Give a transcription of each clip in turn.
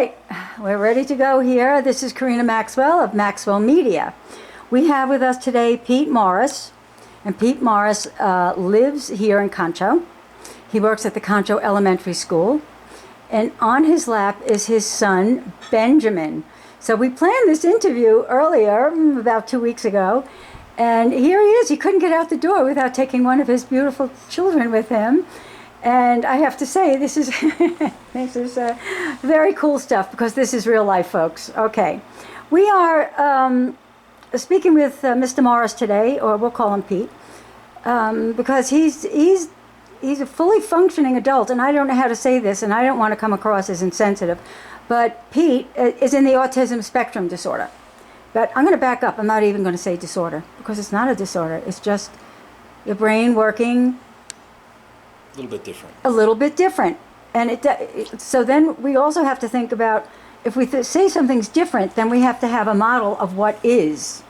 right, we're ready to go here. This is Kareena Maxwell of Maxwell Media. We have with us today Pete Morris, and Pete Morris lives here in Concho. He works at the Concho Elementary School, and on his lap is his son, Benjamin. So we planned this interview earlier, about 2 weeks ago, and here he is. He couldn't get out the door without taking one of his beautiful children with him. And I have to say, this is this is very cool stuff, because this is real life, folks. Okay, we are speaking with Mr. Morris today, or we'll call him Pete, because he's a fully functioning adult, and I don't know how to say this, and I don't want to come across as insensitive, but Pete is in the autism spectrum disorder. But I'm going to back up. I'm not even going to say disorder, because it's not a disorder. It's just your brain working a little bit different. A little bit different. And so then we also have to think about, if we say something's different, then we have to have a model of what is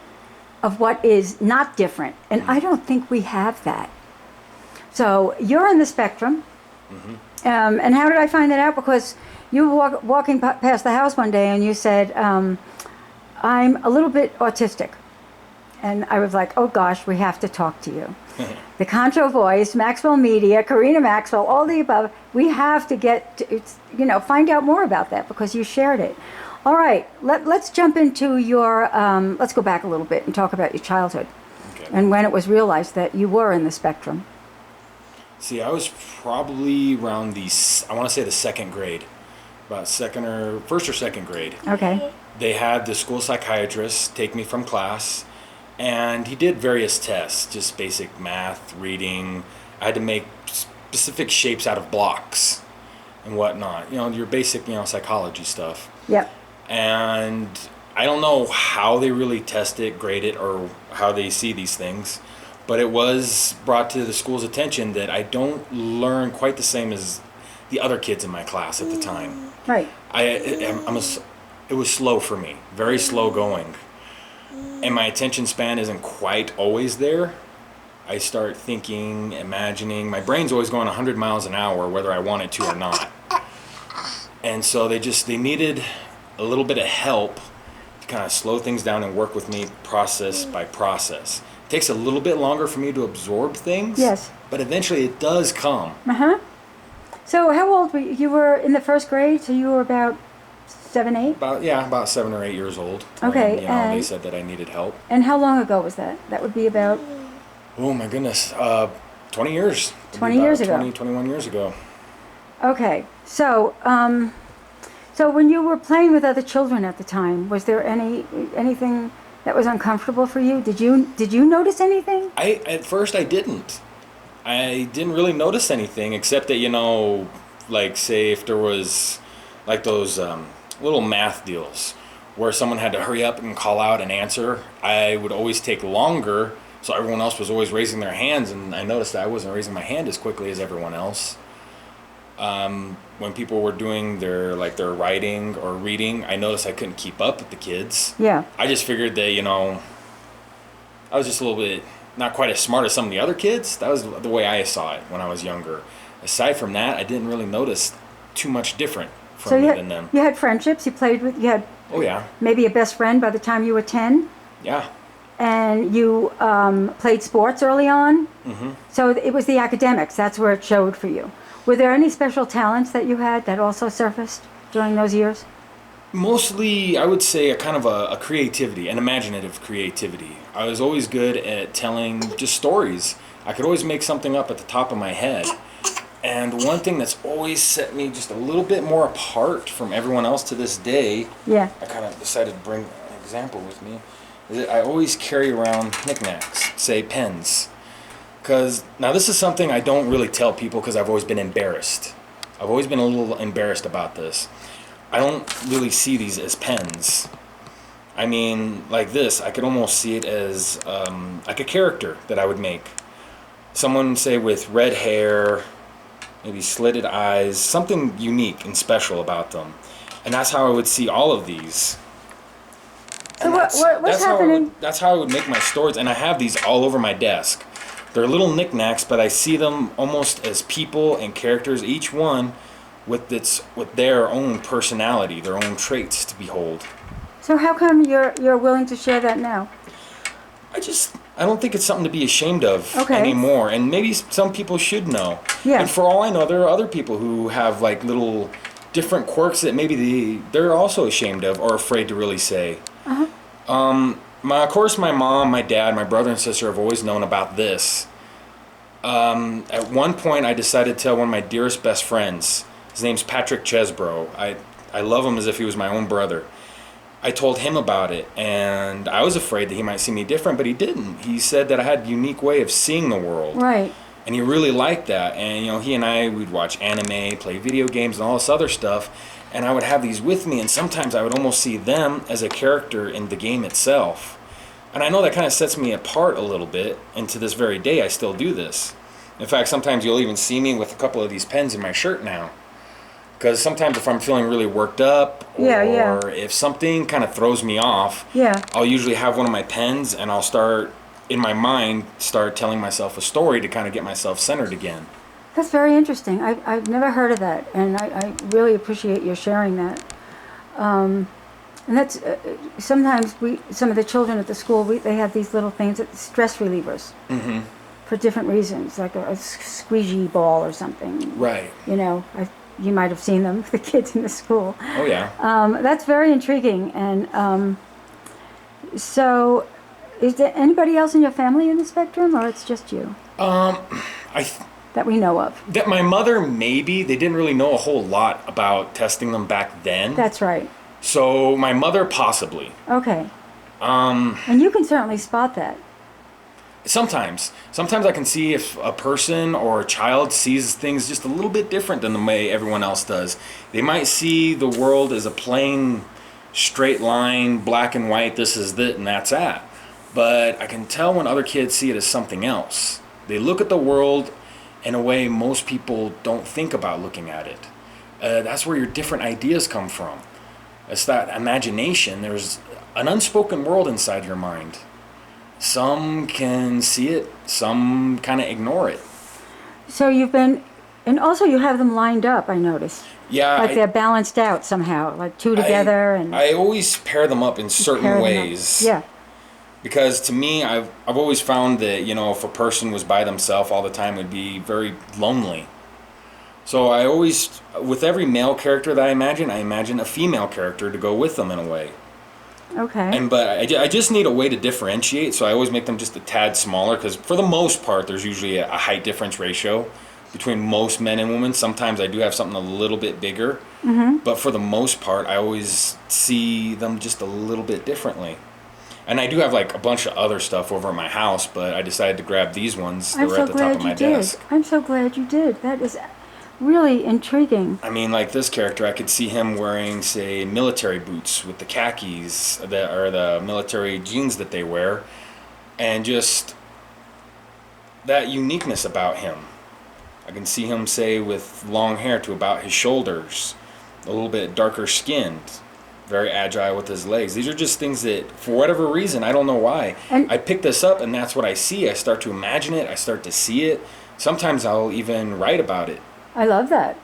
not different. And I don't think we have that. So you're on the spectrum. Mm-hmm. And how did I find that out? Because you were walking past the house one day and you said, I'm a little bit autistic. And I was like, oh gosh, we have to talk to you. The Concho Voice, Maxwell Media, Kareena Maxwell, all the above. We have to find out more about that, because you shared it. All right, let's jump into your, let's go back a little bit and talk about your childhood. Okay. And when it was realized that you were in the spectrum. See, I was probably around I want to say the second grade, about first or second grade. Okay. They had the school psychiatrist take me from class, and he did various tests, just basic math, reading. I had to make specific shapes out of blocks and whatnot. Your basic, psychology stuff. Yep. And I don't know how they really test it, grade it, or how they see these things, but it was brought to the school's attention that I don't learn quite the same as the other kids in my class at the time. Right. It was slow for me, very slow going. And my attention span isn't quite always there. I start thinking, imagining. My brain's always going 100 miles an hour, whether I want it to or not. And so they needed a little bit of help to kind of slow things down and work with me process by process. It takes a little bit longer for me to absorb things. Yes. But eventually it does come. Uh-huh. So how old were you? You were in the first grade, so you were about 7, 8? About 7 or 8 years old. Okay. When, they said that I needed help. And how long ago was that? That would be about... Oh my goodness, 20 years. 20 years ago. 21 years ago. Okay. So, so when you were playing with other children at the time, was there anything that was uncomfortable for you? Did you notice anything? At first I didn't. I didn't really notice anything, except that, like say if there was like those little math deals where someone had to hurry up and call out an answer, I would always take longer, so everyone else was always raising their hands, and I noticed that I wasn't raising my hand as quickly as everyone else. When people were doing their writing or reading, I noticed I couldn't keep up with the kids. Yeah. I just figured that, I was just a little bit not quite as smart as some of the other kids. That was the way I saw it when I was younger. Aside from that, I didn't really notice too much different from me than them. You had friendships, you had oh yeah, maybe a best friend by the time you were 10? Yeah. And you played sports early on? Mm-hmm. So it was the academics, that's where it showed for you. Were there any special talents that you had that also surfaced during those years? Mostly, I would say a kind of a creativity, an imaginative creativity. I was always good at telling just stories. I could always make something up at the top of my head. And one thing that's always set me just a little bit more apart from everyone else to this day, yeah, I kind of decided to bring an example with me, is that I always carry around knickknacks, say pens. Because now this is something I don't really tell people because I've always been embarrassed. I've always been a little embarrassed about this. I don't really see these as pens. I mean, like this, I could almost see it as like a character that I would make. Someone, say, with red hair, maybe slitted eyes, something unique and special about them. And that's how I would see all of these. So what's happening? That's how I would make my stories, and I have these all over my desk. They're little knickknacks, but I see them almost as people and characters, each one with their own personality, their own traits to behold. So how come you're willing to share that now? I don't think it's something to be ashamed of anymore. And maybe some people should know. Yeah. And for all I know, there are other people who have like little different quirks that maybe they're also ashamed of or afraid to really say. Uh-huh. Of course, my mom, my dad, my brother and sister have always known about this. At one point, I decided to tell one of my dearest best friends. His name's Patrick Chesbro. I love him as if he was my own brother. I told him about it, and I was afraid that he might see me different, but he didn't. He said that I had a unique way of seeing the world. Right. And he really liked that. And, he and I, we'd watch anime, play video games, and all this other stuff. And I would have these with me, and sometimes I would almost see them as a character in the game itself. And I know that kind of sets me apart a little bit, and to this very day, I still do this. In fact, sometimes you'll even see me with a couple of these pens in my shirt now. Because sometimes if I'm feeling really worked up, or if something kind of throws me off, I'll usually have one of my pens, and I'll start, in my mind, telling myself a story to kind of get myself centered again. That's very interesting. I've never heard of that, and I really appreciate your sharing that. And that's sometimes some of the children at the school, they have these little things, stress relievers, for different reasons, like a squeegee ball or something. Right. You might have seen them, the kids in the school. Oh yeah. That's very intriguing. And so, is there anybody else in your family in the spectrum, or it's just you? That we know of. That my mother, maybe. They didn't really know a whole lot about testing them back then. That's right. So my mother, possibly. Okay. And you can certainly spot that. Sometimes I can see if a person or a child sees things just a little bit different than the way everyone else does. They might see the world as a plain, straight line, black and white, this is it and that's that. But I can tell when other kids see it as something else. They look at the world in a way most people don't think about looking at it. That's where your different ideas come from. It's that imagination. There's an unspoken world inside your mind. Some can see it, some kind of ignore it. So and also you have them lined up, I noticed. Yeah. Like they're balanced out somehow, like two together. I always pair them up in certain ways. Yeah. Because to me, I've always found that, if a person was by themselves all the time, it would be very lonely. So I always, with every male character that I imagine a female character to go with them in a way. Okay. But I just need a way to differentiate, so I always make them just a tad smaller, because for the most part, there's usually a height difference ratio between most men and women. Sometimes I do have something a little bit bigger, but for the most part, I always see them just a little bit differently. And I do have like a bunch of other stuff over at my house, but I decided to grab these ones that were at the top of my desk. I'm so glad you did. That is really intriguing. I mean, like this character, I could see him wearing, say, military boots with the khakis that are the military jeans that they wear, and just that uniqueness about him. I can see him, say, with long hair to about his shoulders, a little bit darker skinned, very agile with his legs. These are just things that, for whatever reason, I don't know why, I pick this up and that's what I see. I start to imagine it. I start to see it. Sometimes I'll even write about it. I love that.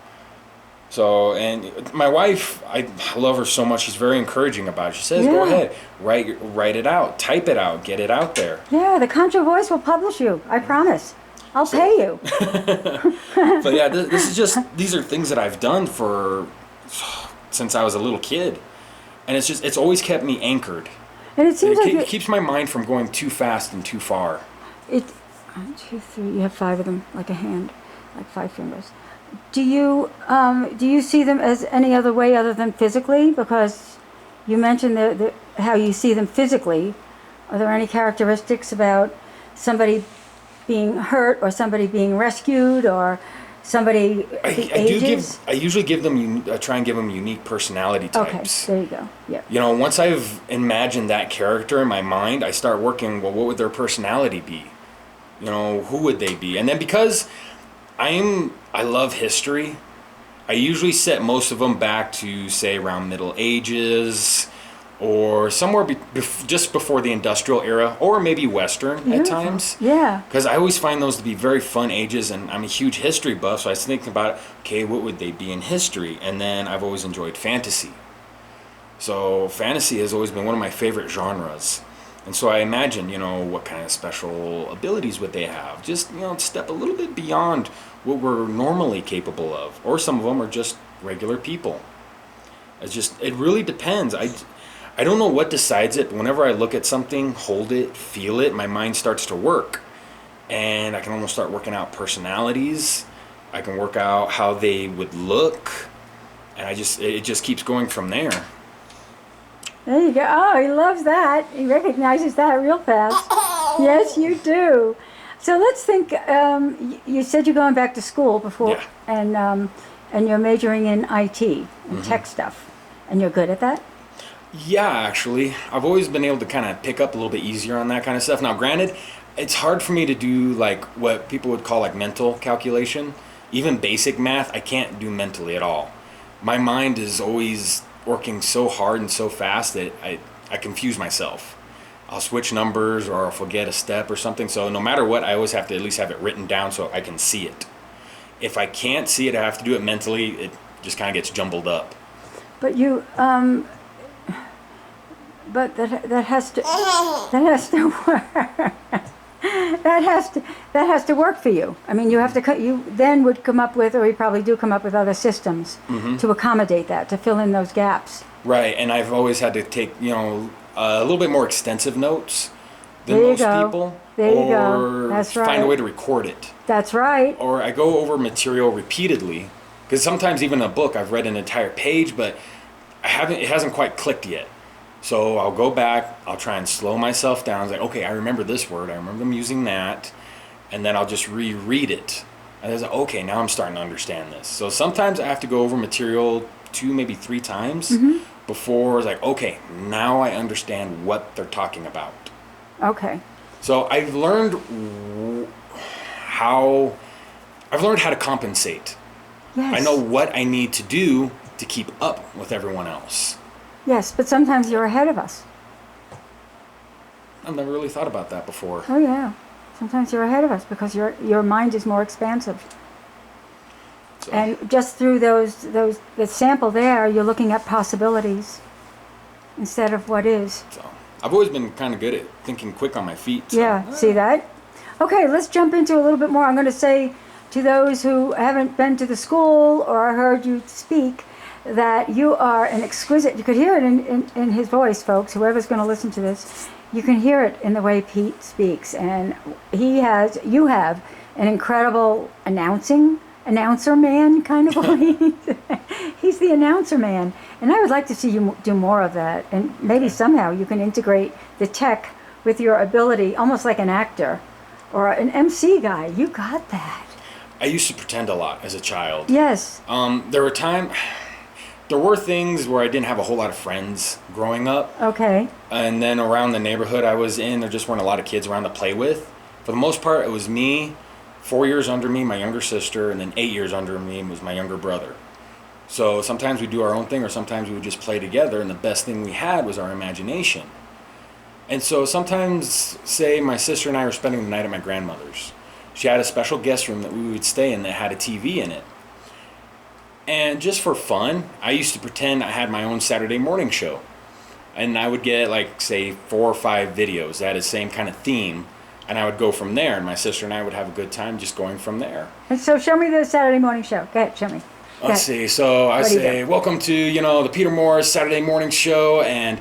So, and my wife, I love her so much. She's very encouraging about it. She says, go ahead, write it out, type it out, get it out there. Yeah, the Contra Voice will publish you. I promise. I'll pay you. But yeah, these are things that I've done since I was a little kid. And it's always kept me anchored. And it seems it keeps my mind from going too fast and too far. 1, 2, 3, you have 5 of them, like a hand, like 5 fingers. Do you see them as any other way other than physically? Because you mentioned how you see them physically. Are there any characteristics about somebody being hurt or somebody being rescued or somebody ages? I usually try and give them unique personality types. Okay, there you go. Yeah. Once I've imagined that character in my mind, I start working, well, what would their personality be? Who would they be? And then because I love history, I usually set most of them back to, say, around Middle Ages, or somewhere just before the industrial era, or maybe Western at times. Yeah. Because I always find those to be very fun ages, and I'm a huge history buff, so I was thinking about, okay, what would they be in history? And then I've always enjoyed fantasy. So fantasy has always been one of my favorite genres. And so I imagine, what kind of special abilities would they have? Just, step a little bit beyond what we're normally capable of. Or some of them are just regular people. It really depends. I don't know what decides it, but whenever I look at something, hold it, feel it, my mind starts to work. And I can almost start working out personalities. I can work out how they would look. And it just keeps going from there. There you go. Oh, he loves that. He recognizes that real fast. Yes, you do. So let's think, you said you're going back to school before, Yeah. and you're majoring in IT and tech stuff. And you're good at that? Yeah, actually. I've always been able to kind of pick up a little bit easier on that kind of stuff. Now, granted, it's hard for me to do like what people would call like mental calculation. Even basic math, I can't do mentally at all. My mind is always working so hard and so fast that I confuse myself. I'll switch numbers or I'll forget a step or something. So no matter what, I always have to at least have it written down so I can see it. If I can't see it, I have to do it mentally. It just kind of gets jumbled up. But you, but that has to work. that has to work for you. I mean, you then would come up with, or you probably do come up with other systems to accommodate that, to fill in those gaps. Right, and I've always had to take, a little bit more extensive notes than There you most go. people. There you go. Or That's find a right. way to record it. That's right. Or I go over material repeatedly, because sometimes even a book, I've read an entire page, but it hasn't quite clicked yet. So I'll go back, I'll try and slow myself down. It's like, okay, I remember this word, I remember them using that, and then I'll just reread it. And it's like, okay, now I'm starting to understand this. So sometimes I have to go over material 2, maybe 3 times before it's like, okay, now I understand what they're talking about. Okay. So I've learned how to compensate. Yes. I know what I need to do to keep up with everyone else. Yes, but sometimes you're ahead of us. I've never really thought about that before. Oh yeah. Sometimes you're ahead of us because your mind is more expansive. So, And just through the sample there, you're looking at possibilities instead of what is. so I've always been kind of good at thinking quick on my feet. So. Yeah, see that? Okay, let's jump into a little bit more. I'm going to say to those who haven't been to the school or heard you speak that you are an exquisite, you could hear it in his voice, folks, whoever's going to listen to this, you can hear it in the way Pete speaks. And you have an incredible announcer man kind of voice. He's the announcer man. And I would like to see you do more of that. And maybe somehow you can integrate the tech with your ability, almost like an actor or an MC guy. You got that. I used to pretend a lot as a child. Yes. There were things where I didn't have a whole lot of friends growing up. Okay. And then around the neighborhood I was in, there just weren't a lot of kids around to play with. For the most part, it was me, 4 years under me, my younger sister, and then 8 years under me was my younger brother. So sometimes we'd do our own thing, or sometimes we would just play together, and the best thing we had was our imagination. And so sometimes, say my sister and I were spending the night at my grandmother's. She had a special guest room that we would stay in that had a TV in it. And just for fun, I used to pretend I had my own Saturday morning show. And I would get like, say, 4 or 5 videos that had the same kind of theme. And I would go from there, and my sister and I would have a good time just going from there. And so show me the Saturday morning show. Go ahead, show me. Let's see. So I say, welcome to, the Peter Morris Saturday morning show, and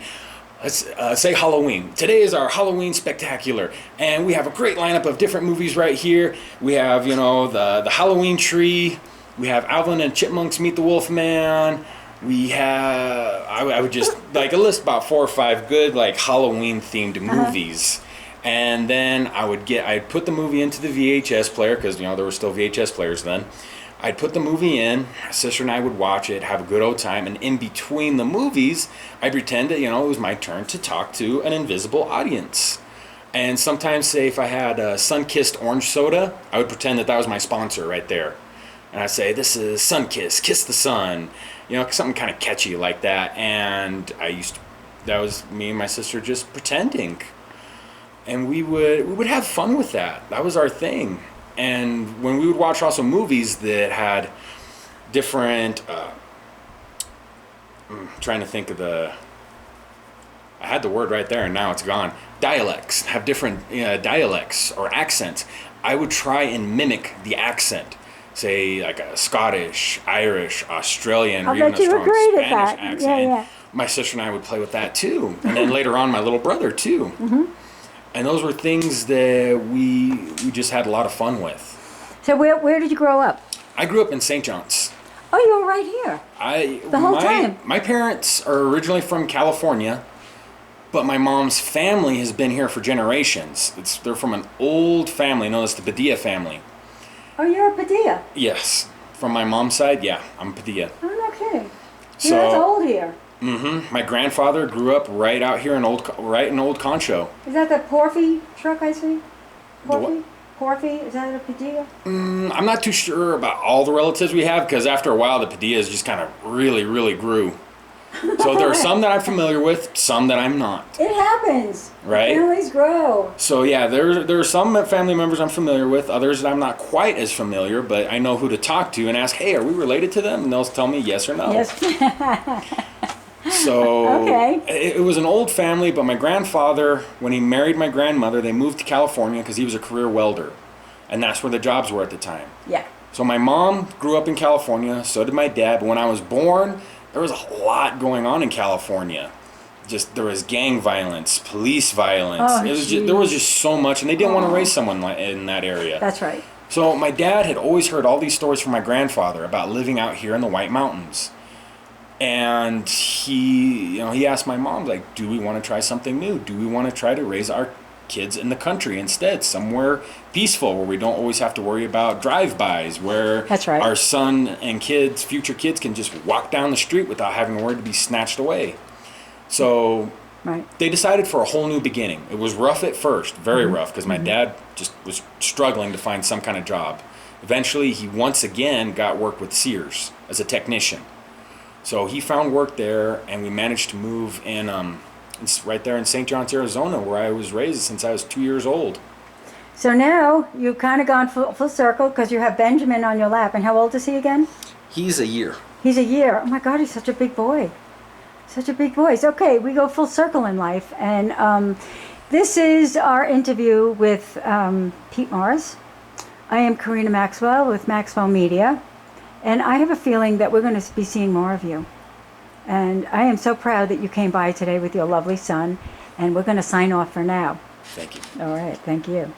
let's say Halloween. Today is our Halloween spectacular, and we have a great lineup of different movies right here. We have, the Halloween tree. We have Alvin and Chipmunks Meet the Wolfman. We have, I would just, like, a list about 4 or 5 good, like, Halloween-themed movies. And then I'd put the movie into the VHS player, because, there were still VHS players then. I'd put the movie in, my sister and I would watch it, have a good old time, and in between the movies, I'd pretend that, it was my turn to talk to an invisible audience. And sometimes, say, if I had Sun-Kissed orange soda, I would pretend that was my sponsor right there. And I'd say, this is Sun-Kiss, kiss the sun, something kind of catchy like that. And That was me and my sister just pretending. And we would have fun with that. That was our thing. And when we would watch also movies that had different, I'm trying to think of I had the word right there and now it's gone. Dialects, have different dialects or accents. I would try and mimic the accent. Say like a Scottish, Irish, Australian, or even a strong Spanish accent. Yeah. My sister and I would play with that too. And then later on, my little brother too. Mm-hmm. And those were things that we just had a lot of fun with. So where did you grow up? I grew up in St. John's. Oh, you were right here. The whole time. My parents are originally from California, but my mom's family has been here for generations. They're from an old family known as the Padilla family. Oh, you're a Padilla? Yes. From my mom's side, yeah, I'm Padilla. Oh, no kidding. So, that's old here. Mm-hmm. My grandfather grew up right out here in Old Concho. Is that the Porfy truck I see? Porfy? Porfy, is that a Padilla? I'm not too sure about all the relatives we have because after a while the Padillas just kind of really, really grew. So there are some that I'm familiar with, some that I'm not. It happens. Right? Families grow. So yeah, there are some family members I'm familiar with, others that I'm not quite as familiar, but I know who to talk to and ask, hey, are we related to them? And they'll tell me yes or no. Yes. So okay. It was an old family, but my grandfather, when he married my grandmother, they moved to California because he was a career welder. And that's where the jobs were at the time. Yeah. So my mom grew up in California, so did my dad. But when I was born, there was a lot going on in California. There was gang violence, police violence. Oh, there was just so much, and they didn't want to raise someone in that area. That's right. So my dad had always heard all these stories from my grandfather about living out here in the White Mountains. And he asked my mom, like, do we want to try something new? Do we want to try to raise our kids in the country instead, somewhere peaceful where we don't always have to worry about drive-bys, where That's right. our son and future kids can just walk down the street without having to worry to be snatched away. So right. They decided for a whole new beginning. It was rough at first, very rough, because my dad just was struggling to find some kind of job. Eventually, he once again got work with Sears as a technician. So he found work there, and we managed to move in. It's right there in St. John's, Arizona, where I was raised since I was 2 years old. So now you've kind of gone full circle because you have Benjamin on your lap. And how old is he again? He's a year. He's a year. Oh my God, he's such a big boy. Such a big boy. It's okay, we go full circle in life. And this is our interview with Pete Morris. I am Kareena Maxwell with Maxwell Media. And I have a feeling that we're going to be seeing more of you. And I am so proud that you came by today with your lovely son. And we're going to sign off for now. Thank you. All right. Thank you.